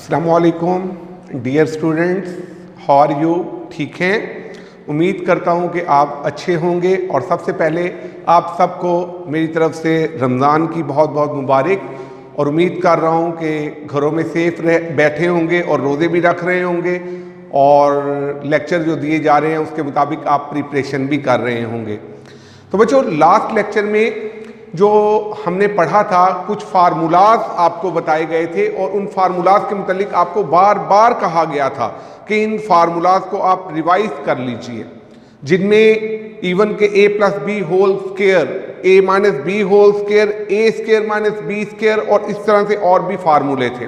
अस्सलामुअलैकुम dear students, how are you? ठीक हैं? उम्मीद करता हूं कि आप अच्छे होंगे और सबसे पहले आप सबको मेरी तरफ से रमज़ान की बहुत बहुत मुबारक। और उम्मीद कर रहा हूं कि घरों में सेफ बैठे होंगे और रोज़े भी रख रहे होंगे और लेक्चर जो दिए जा रहे हैं उसके मुताबिक आप प्रिपरेशन भी कर रहे होंगे। तो बच्चों, लास्ट लेक्चर में जो हमने पढ़ा था कुछ फार्मूलाज आपको बताए गए थे और उन फार्मूलाज के मुतालिक आपको बार बार कहा गया था कि इन फार्मूलाज को आप रिवाइज कर लीजिए, जिनमें इवन के a plus B whole square, a minus B whole square, a square minus B square और इस तरह से और भी फार्मूले थे।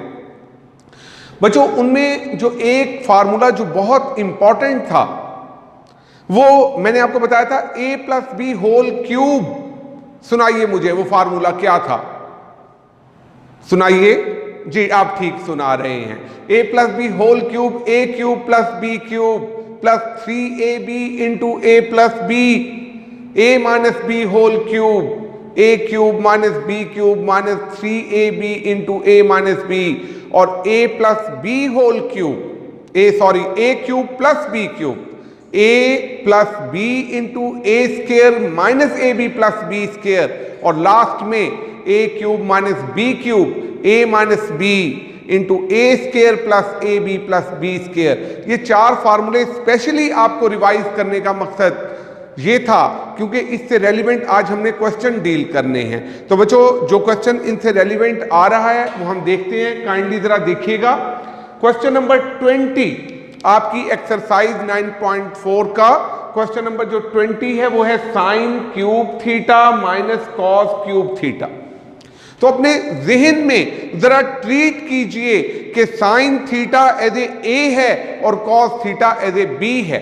बच्चों, उनमें जो एक फार्मूला जो बहुत इंपॉर्टेंट था वो मैंने आपको बताया था a plus B whole cube. सुनाइए मुझे वो फार्मूला क्या था, सुनाइए जी। आप ठीक सुना रहे हैं। a plus B whole cube, a cube plus b cube plus 3ab into a plus B, a minus B whole cube, a cube minus b cube minus 3ab into a minus b और a plus b whole cube, a cube plus b cube, a plus B into A square minus A B plus B square और last में a cube minus B cube, a minus B into A square plus A B plus B square. ये चार फार्मूले specially आपको revise करने का मकसद ये था क्योंकि इससे रेलिवेंट आज हमने क्वेश्चन डील करने हैं। तो बच्चों, जो क्वेश्चन इनसे रेलिवेंट आ रहा है वो हम देखते हैं। काइंडली जरा देखिएगा। क्वेश्चन नंबर 20 आपकी एक्सरसाइज 9.4 का क्वेश्चन नंबर जो 20 है वो है sine cube theta minus cos cube theta. तो अपने जहन में जरा ट्रीट कीजिए कि साइन थीटा एज ए है और cos theta as A B है।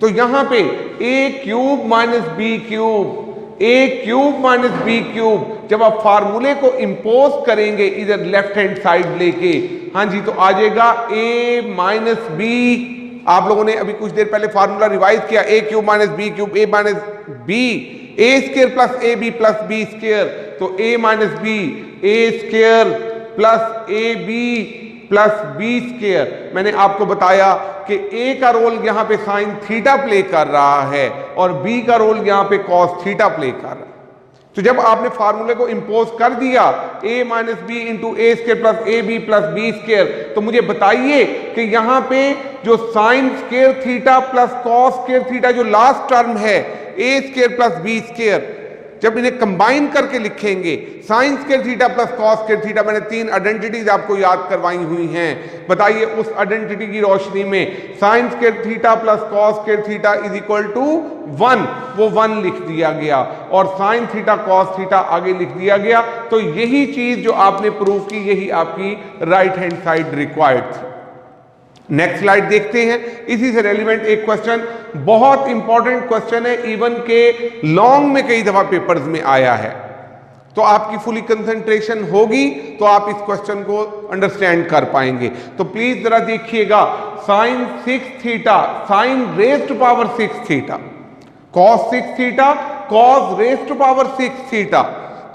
तो यहां पे a cube minus B cube, a cube minus B cube जब आप फार्मूले को इंपोज करेंगे इधर लेफ्ट हैंड साइड लेके, हाँ जी, तो आ जाएगा a माइनस बी। आप लोगों ने अभी कुछ देर पहले फार्मूला रिवाइज किया, a cube minus B cube, a minus B, a square plus A B plus B square, तो a minus B, a square plus A B plus B square. मैंने आपको बताया कि a का रोल यहां पे sine theta play कर रहा है और b का रोल यहां पे कॉस थीटा प्ले कर रहा है। तो जब आपने फार्मूले को इंपोज कर दिया a minus B into A square plus A B plus B square, तो मुझे बताइए कि यहां पे जो sine square theta plus cos square theta जो लास्ट टर्म है a square plus B square, जब इन्हें कंबाइन करके लिखेंगे sine square theta plus cos square theta, मैंने तीन आइडेंटिटीज आपको याद करवाई हुई हैं। बताइए उस आइडेंटिटी की रोशनी में sine square theta plus cos square theta is equal to 1, वो 1 लिख दिया गया और साइन थीटा कॉस थीटा आगे लिख दिया गया। तो यही चीज जो आपने प्रूव की, यही आपकी राइट हैंड साइड रिक्वायर्ड थी। नेक्स्ट स्लाइड देखते हैं। इसी से रेलिवेंट एक क्वेश्चन, बहुत इंपॉर्टेंट क्वेश्चन है, इवन के लॉन्ग में कई दफा पेपर्स में आया है। तो आपकी फुली कंसंट्रेशन होगी तो आप इस क्वेश्चन को अंडरस्टैंड कर पाएंगे। तो प्लीज जरा देखिएगा, sine 6 theta sine raise to power 6 theta, cos 6 theta cos raise to power 6 theta.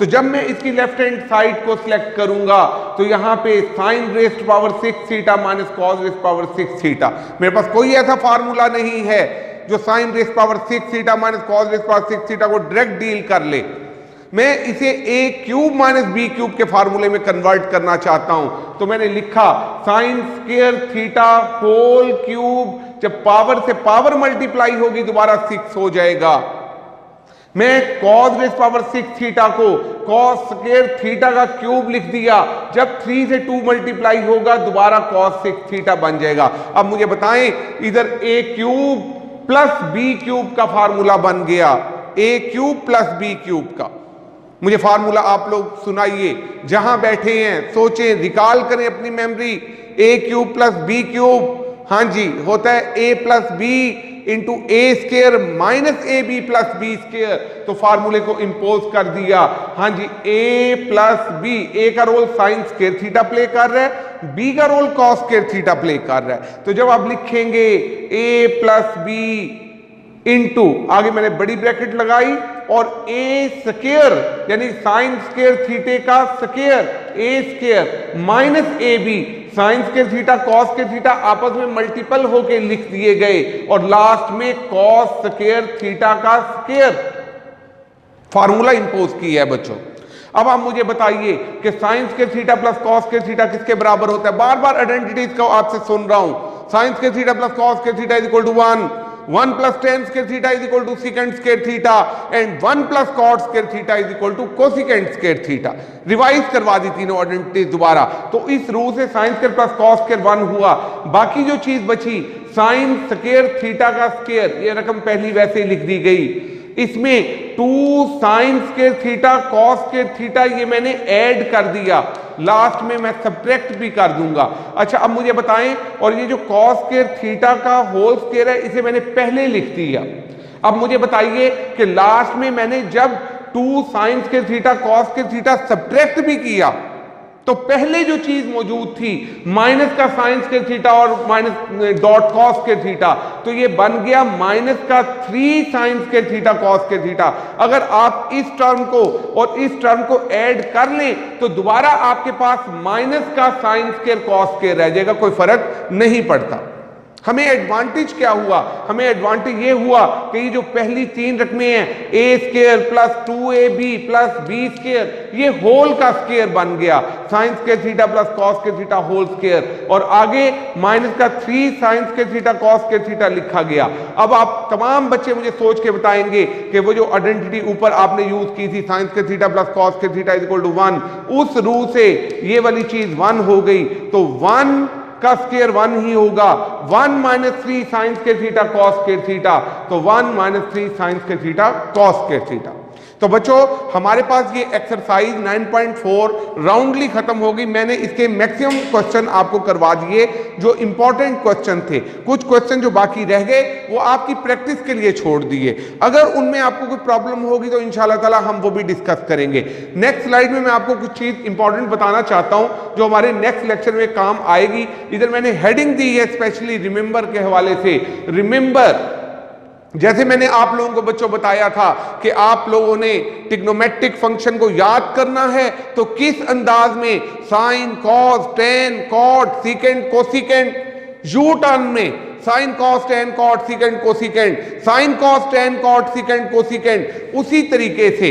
तो जब मैं इसकी लेफ्ट हैंड साइड को सिलेक्ट करूंगा तो यहां पे sine raise to power 6 theta minus cos raise power 6 theta. मेरे पास कोई ऐसा फार्मूला नहीं है जो sine raise power 6 theta minus cos raise power 6 theta को डायरेक्ट डील कर ले। मैं इसे a cube minus B cube के फार्मूले में कन्वर्ट करना चाहता हूं, तो मैंने लिखा sine square theta whole cube, जब पावर से पावर मल्टीप्लाई होगी दोबारा 6 हो जाएगा। मैं कॉस रेज पावर 6 थीटा को कॉस स्क्वायर थीटा का क्यूब लिख दिया, जब 3 से 2 मल्टीप्लाई होगा दोबारा कॉस 6 थीटा बन जाएगा। अब मुझे बताएं, इधर a cube plus B cube का फार्मूला बन गया, a cube plus B cube का। मुझे फार्मूला आप लोग सुनाइए, जहां बैठे हैं सोचें, रिकॉल करें अपनी memory. a cube plus B cube, हाँ जी, होता है a plus B into A square minus A B plus B square. तो फार्मूले को इंपोज कर दिया, हाँ जी, a प्लस बी, ए का role sine square theta play कर रहा है, बी का role cos square theta play कर रहा है। तो जब आप लिखेंगे a प्लस बी इंटू, आगे मैंने बड़ी ब्रैकेट लगाई और ए स्क्वायर यानी साइन स्क्वायर थीटे का square, A square minus A B, sine square theta cos square theta आपस में मल्टीपल होके लिख दिए गए और लास्ट में कॉस स्क्वायर थीटा का स्क्वायर फार्मूला इंपोज किया है बच्चों। अब आप मुझे बताइए कि sign square theta plus cos square theta किसके बराबर होता है? बार बार आइडेंटिटीज को आपसे सुन रहा हूं। Sine square theta plus cos square theta is equal to 1 plus tan square theta is equal to secant square theta and 1 plus cot square theta is equal to cosecant square theta. Revise करवा दी तीनों identities दोबारा। तो इस rule से sine square plus cos square 1 हुआ। बाकी जो चीज बची साइन स्क्वायर थीटा का स्क्वायर, ये रकम पहली वैसे ही लिख दी गई। इसमें 2 sign square theta cos square theta ये मैंने ऐड कर दिया, लास्ट में मैं सब्ट्रैक्ट भी कर दूंगा। अच्छा अब मुझे बताएं, और ये जो कॉस स्क्वायर थीटा का होल स्क्वायर है इसे मैंने पहले लिख दिया। अब मुझे बताइए कि लास्ट में मैंने जब 2 sign square theta cos square theta subtract भी किया तो पहले जो चीज मौजूद थी माइनस का साइन स्क्वायर थीटा और minus dot cos square theta, तो ये बन गया माइनस का 3 sine square theta cos square theta. अगर आप इस टर्म को और इस टर्म को ऐड कर लें तो दोबारा आपके पास माइनस का साइन स्क्वायर कॉस स्क्वायर रह जाएगा, कोई फर्क नहीं पड़ता। हमें एडवांटेज क्या हुआ? हमें एडवांटेज ये हुआ कि ये जो पहली 3 रकमें हैं a square plus 2ab plus B square, ये होल का स्क्वायर बन गया, sine square theta plus cos square theta whole square, और आगे माइनस का 3 sine square theta cos square theta लिखा गया। अब आप तमाम बच्चे मुझे सोच के बताएंगे कि वो जो आइडेंटिटी ऊपर आपने यूज की थी sine square theta plus cos square theta is equal to 1, उस रूल से ये वाली चीज 1 हो गई, तो 1 का स्क्वायर 1 ही होगा। 1 minus 3 sine square theta cos square theta, तो 1 minus 3 sine square theta cos square theta. तो बच्चों हमारे पास ये एक्सरसाइज 9.4 राउंडली खत्म हो गई। मैंने इसके मैक्सिमम क्वेश्चन आपको करवा दिए जो इंपॉर्टेंट क्वेश्चन थे। कुछ क्वेश्चन जो बाकी रह गए वो आपकी प्रैक्टिस के लिए छोड़ दिए। अगर उनमें आपको कोई प्रॉब्लम होगी तो इंशाल्लाह ताला हम वो भी डिस्कस करेंगे। नेक्स्ट स्लाइड में मैं आपको कुछ चीज इंपॉर्टेंट बताना चाहता हूं जो हमारे नेक्स्ट लेक्चर में काम आएगी। इधर मैंने हेडिंग दी है स्पेशली रिमेंबर के हवाले से। रिमेंबर, जैसे मैंने आप लोगों को बच्चों बताया था कि आप लोगों ने ट्रिग्नोमेट्रिक फंक्शन को याद करना है तो किस अंदाज में sine cos tan cot secant cosecant, U turn में sine cos tan cot secant cosecant, sine cos tan cot secant cosecant, उसी तरीके से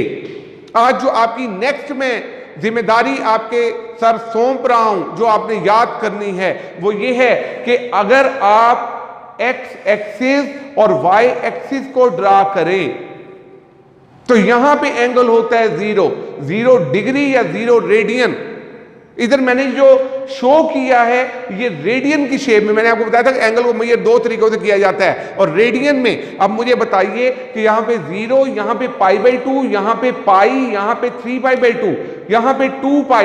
आज जो आपकी नेक्स्ट में जिम्मेदारी आपके सर सौंप रहा हूं जो आपने याद करनी है वो ये है कि अगर आप एक्स एक्सिस और वाई एक्सिस को ड्रा करें तो यहां पे एंगल होता है 0 डिग्री या 0 रेडियन। इधर मैंने जो शो किया है ये रेडियन की शेप में, मैंने आपको बताया था कि एंगल को मेजर 2 तरीकों से किया जाता है और रेडियन में। अब मुझे बताइए कि यहां पे 0, यहां पे π/2, यहां पे पाई, यहां पे 3π/2, यहां पे 2π,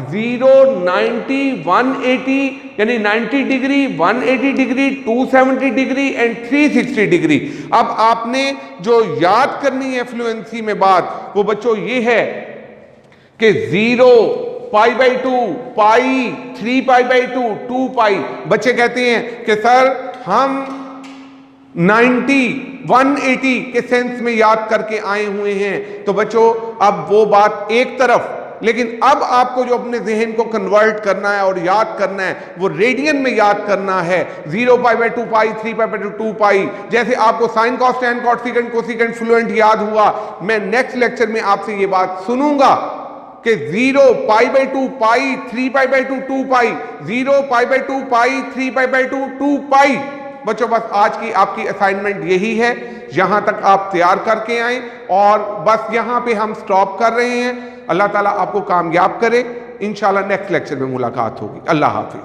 0, 90, 180 यानी 90 degree, 180 degree, 270 degree and 360 degree. अब आपने जो याद करनी है फ्लुएंसी में बात वो बच्चों ये है कि 0 π/2, पाई, 3π/2, 2π। बच्चे कहते हैं कि सर हम 90, 180 के सेंस में याद करके आए हुए हैं। तो बच्चों अब वो बात एक तरफ, लेकिन अब आपको जो अपने जहन को कन्वर्ट करना है और याद करना है वो रेडियन में याद करना है। 0 π/2 पाई, 3π/2 2π। जैसे आपको sine cos tan cot secant cosecant fluent याद हुआ, मैं नेक्स्ट लेक्चर में आपसे ये बात सुनूंगा कि 0 π/2 पाई, 3π/2 2π, 0 π/2 पाई, 3π/2 2π। बच्चों बस आज की आपकी असाइनमेंट यही है, यहां तक आप तैयार करके आए और बस यहां पे हम स्टॉप कर रहे हैं। अल्लाह ताला आपको कामयाब करे। इंशाल्लाह नेक्स्ट लेक्चर में मुलाकात होगी। अल्लाह हाफिज।